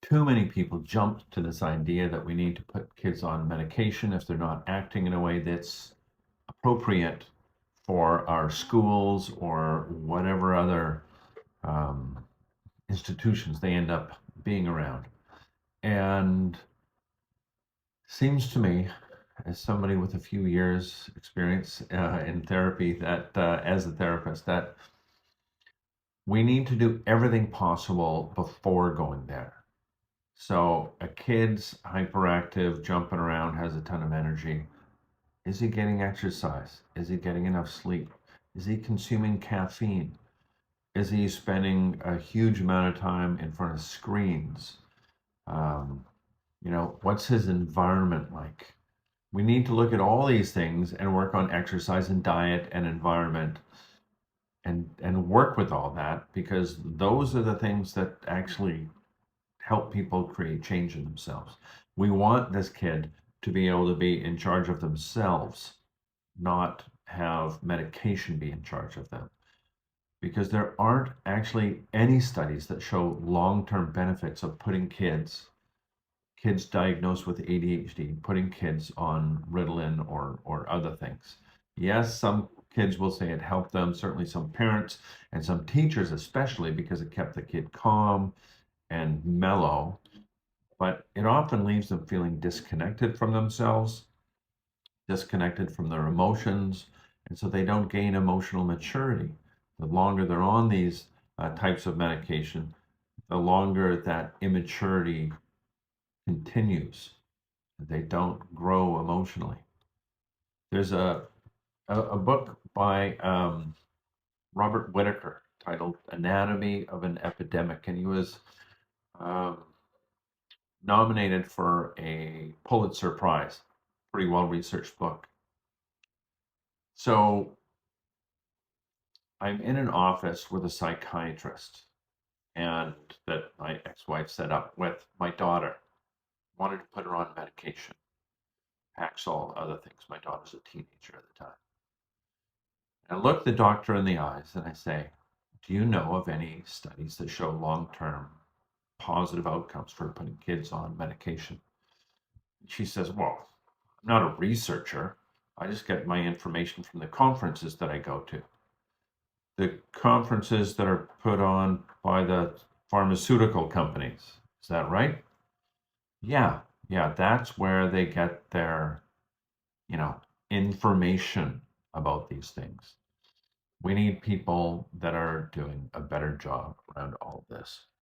too many people jump to this idea that we need to put kids on medication if they're not acting in a way that's appropriate for our schools or whatever other um, institutions they end up being around. And seems to me, as somebody with a few years experience in therapy, that as a therapist, that we need to do everything possible before going there. So a kid's hyperactive, jumping around, has a ton of energy. Is he getting exercise? Is he getting enough sleep? Is he consuming caffeine? Is he spending a huge amount of time in front of screens? Um, what's his environment like? We need to look at all these things and work on exercise and diet and environment and work with all that, because those are the things that actually help people create change in themselves. We want this kid to be able to be in charge of themselves, not have medication be in charge of them. Because there aren't actually any studies that show long-term benefits of putting kids diagnosed with ADHD, putting kids on Ritalin or other things. Yes, some kids will say it helped them, certainly some parents and some teachers especially, because it kept the kid calm and mellow, but it often leaves them feeling disconnected from themselves, disconnected from their emotions, and so they don't gain emotional maturity. The longer they're on these types of medication, the longer that immaturity continues. They don't grow emotionally. There's a book by Robert Whitaker titled Anatomy of an Epidemic, and he was um, nominated for a Pulitzer Prize. Pretty well researched book. So I'm in an office with a psychiatrist, and that my ex-wife set up with my daughter. Wanted to put her on medication, Paxil, other things. My daughter's a teenager at the time. And I look the doctor in the eyes and I say, do you know of any studies that show long-term positive outcomes for putting kids on medication? She says, well, I'm not a researcher. I just get my information from the conferences that I go to. The conferences that are put on by the pharmaceutical companies. Is that right? Yeah, yeah, that's where they get their, you know, information about these things. We need people that are doing a better job around all of this.